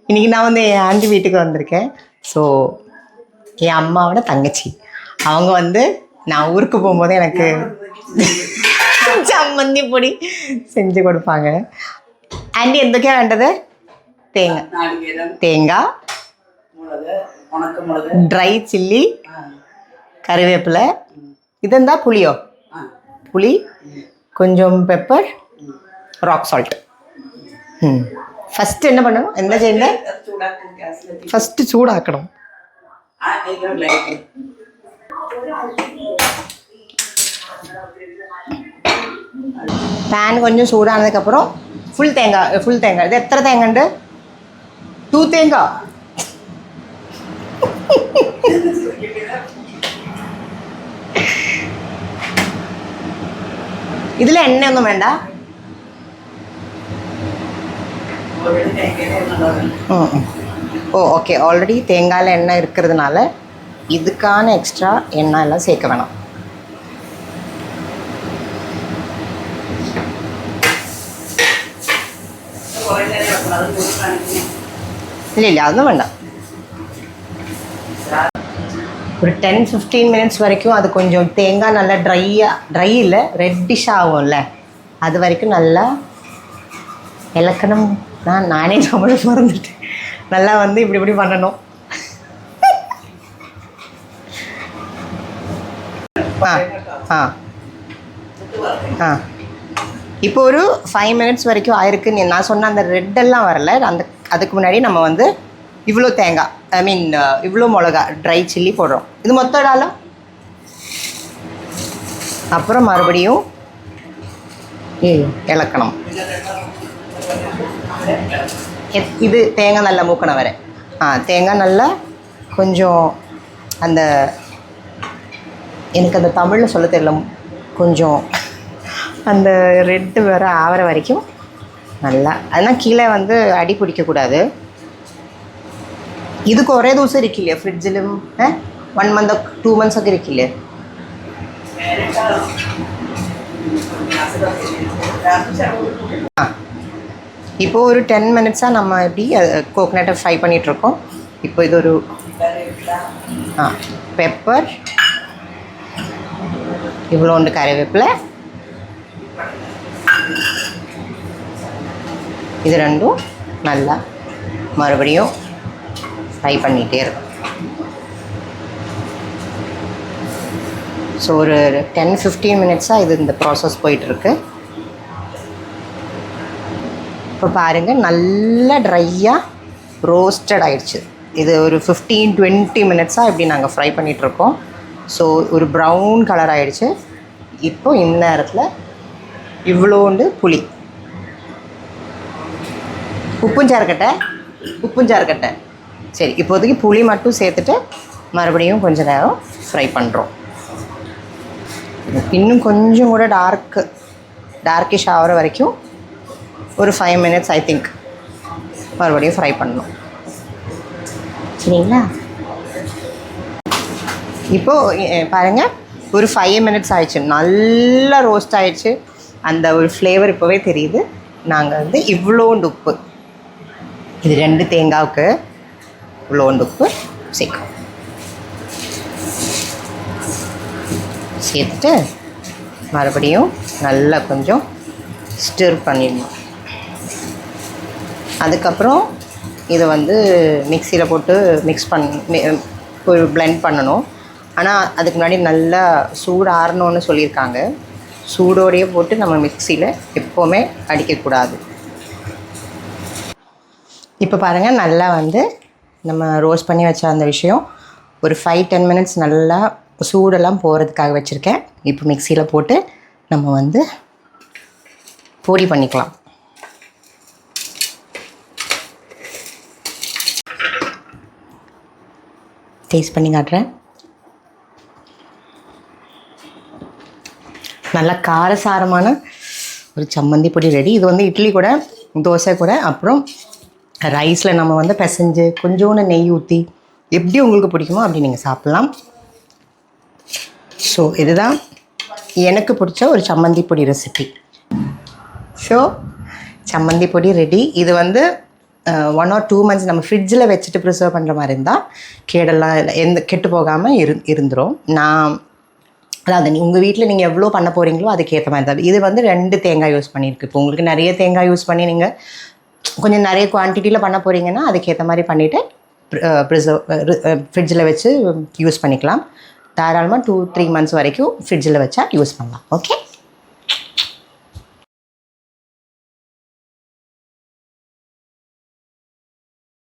இன்றைக்கி நான் வந்து என் ஆண்டி வீட்டுக்கு வந்திருக்கேன். ஸோ என் அம்மாவோட தங்கச்சி அவங்க வந்து நான் ஊருக்கு போகும்போது எனக்கு ചമ്മന്തി പൊടി செஞ்சு கொடுப்பாங்க. ആൻറ്റി എന്തൊക്കെയാ വേണ്ടത്? തേങ്ങ, ഡ്രൈ ചില്ലി, കറിവേപ്പില, ഇതെന്താ പുളിയോ? പുളി, கொஞ்சம் பெப்பர், ராக் சால்ட். ഫസ്റ്റ് என்ன பண்ணணும்? എന്താ ചെയ്യണ്ടേ? ഫസ്റ്റ് ചൂടാക്കണം. പാൻ கொஞ்சம் சூடானதுக்கப்புறம் ஃபுல் தேங்காய். இது எத்தனை தேங்காய் ഉണ്ട്? 2 தேங்காய். ഇതിൽ എണ്ണയൊന്നും വേണ്ട. ஓ ஓகே, ஆல்ரெடி தேங்காயில் எண்ணெய் இருக்கிறதுனால இதுக்கான எக்ஸ்ட்ரா எண்ணெய் எல்லாம் சேர்க்க வேணாம். இல்லை அதுவும் வேண்டாம். ஒரு 10-15 மினிட்ஸ் வரைக்கும் அது கொஞ்சம் தேங்காய் நல்லா ட்ரை இல்லை ரெட்டிஷ் ஆகும்ல, அது வரைக்கும் நல்லா இலக்கணம். நானே தமிழ் மறந்துட்டேன். நல்லா வந்து இப்படி பண்ணணும். இப்போ ஒரு 5 மினிட்ஸ் வரைக்கும் ஆயிருக்குன்னு நான் சொன்ன அந்த ரெட்டெல்லாம் வரல. அதுக்கு முன்னாடி நம்ம வந்து இவ்வளோ தேங்காய், ஐ மீன் இவ்வளோ மிளகா, ட்ரை சில்லி போடுறோம். இது மொத்தம் இடாலும் அப்புறம் மறுபடியும் இலக்கணும். இது தேங்காய் நல்லா மூக்கணும் வர. தேங்காய் நல்லா கொஞ்சம் அந்த எனக்கு அந்த தமிழில் சொல்ல தெரியல, கொஞ்சம் அந்த ரெட்டு வர ஆகிற வரைக்கும் நல்லா. அதனால் கீழே வந்து அடி பிடிக்கக்கூடாது. ഇത് കുറേ ദിവസം ഇരിക്കില്ലേ ഫ്രിഡ്ജിലും? 1 month 2 months ഒക്കെ ഇരിക്കില്ലേ? இப்போ ஒரு 10 மினிட்ஸாக நம்ம எப்படி கோகனட்டை ஃப்ரை பண்ணிகிட்ருக்கோம். இப்போ இது ஒரு பெப்பர், இவ்வளோண்டு கறிவேப்பிலை, இது ரெண்டும் நல்லா மறுபடியும் ஃப்ரை பண்ணிகிட்டே இருக்கும். ஸோ ஒரு 10-15 மினிட்ஸாக இது இந்த ப்ராசஸ் போயிட்டுருக்கு. இப்போ பாருங்கள் நல்லா ட்ரையாக ரோஸ்டட் ஆகிடுச்சு. இது ஒரு 15-20 மினிட்ஸாக இப்படி நாங்கள் ஃப்ரை பண்ணிகிட்ருக்கோம். ஸோ ஒரு ப்ரௌன் கலர் ஆகிடுச்சு. இப்போ இந்த நேரத்தில் இவ்வளோண்டு புளி, உப்பும் சேர்க்கட்டை. சரி, இப்போதைக்கு புளி மட்டும் சேர்த்துட்டு மறுபடியும் கொஞ்சம் நேரம் ஃப்ரை பண்ணுறோம். இன்னும் கொஞ்சம் கூட டார்க்கிஷ் ஆகிற வரைக்கும் ஒரு 5 மினிட்ஸ் ஐ திங்க் மறுபடியும் ஃப்ரை பண்ணணும். சரிங்களா? இப்போது பாருங்கள், ஒரு 5 மினிட்ஸ் ஆயிடுச்சு. நல்லா ரோஸ்ட் ஆகிடுச்சு. அந்த ஒரு ஃப்ளேவர் இப்போவே தெரியுது. நாங்கள் வந்து இவ்வளோண்டு உப்பு, இது 2 தேங்காய்க்கு இவ்வளோண்டு உப்பு சேர்க்கணும். சேர்த்துட்டு மறுபடியும் நல்லா கொஞ்சம் ஸ்டிர் பண்ணிடணும். அதுக்கப்புறம் இதை வந்து மிக்சியில் போட்டு ஒரு பிளெண்ட் பண்ணணும். ஆனால் அதுக்கு முன்னாடி நல்லா சூடு ஆறணும்னு சொல்லியிருக்காங்க. சூடோடையே போட்டு நம்ம மிக்சியில் எப்போவுமே அடிக்கக்கூடாது. இப்போ பாருங்கள், நல்லா வந்து நம்ம ரோஸ்ட் பண்ணி வச்ச அந்த விஷயம் ஒரு 5-10 மினிட்ஸ் நல்லா சூடெல்லாம் போகிறதுக்காக வச்சுருக்கேன். இப்போ மிக்சியில் போட்டு நம்ம வந்து பொடி பண்ணிக்கலாம். டேஸ்ட் பண்ணி காட்டுறேன். நல்லா காரசாரமான ஒரு சம்மந்தி பொடி ரெடி. இது வந்து இட்லி கூட, தோசை கூட, அப்புறம் ரைஸில் நம்ம வந்து பிசைஞ்சு கொஞ்சோண்டு நெய் ஊற்றி எப்படி உங்களுக்கு பிடிக்குமோ அப்படி நீங்கள் சாப்பிட்லாம். ஸோ இதுதான் எனக்கு பிடிச்ச ஒரு சம்மந்தி பொடி ரெசிபி. ஸோ சம்மந்தி பொடி ரெடி. இது வந்து 1 or 2 months நம்ம ஃப்ரிட்ஜில் வச்சுட்டு ப்ரிசர்வ் பண்ணுற மாதிரி இருந்தால் கேடெல்லாம் இல்லை, கெட்டு போகாமல் இருந்துரும். நான் அதாவது உங்கள் வீட்டில் நீங்கள் எவ்வளோ பண்ண போகிறீங்களோ அதுக்கேற்ற மாதிரி தான். இது வந்து 2 தேங்காய் யூஸ் பண்ணியிருக்கு. இப்போ உங்களுக்கு நிறைய தேங்காய் யூஸ் பண்ணி நீங்கள் கொஞ்சம் நிறைய குவான்டிட்டியில் பண்ண போகிறீங்கன்னா அதுக்கேற்ற மாதிரி பண்ணிவிட்டு ஃப்ரிட்ஜில் வச்சு யூஸ் பண்ணிக்கலாம். தாராளமாக 2-3 months வரைக்கும் ஃப்ரிட்ஜில் வச்சா யூஸ் பண்ணலாம். ஓகே.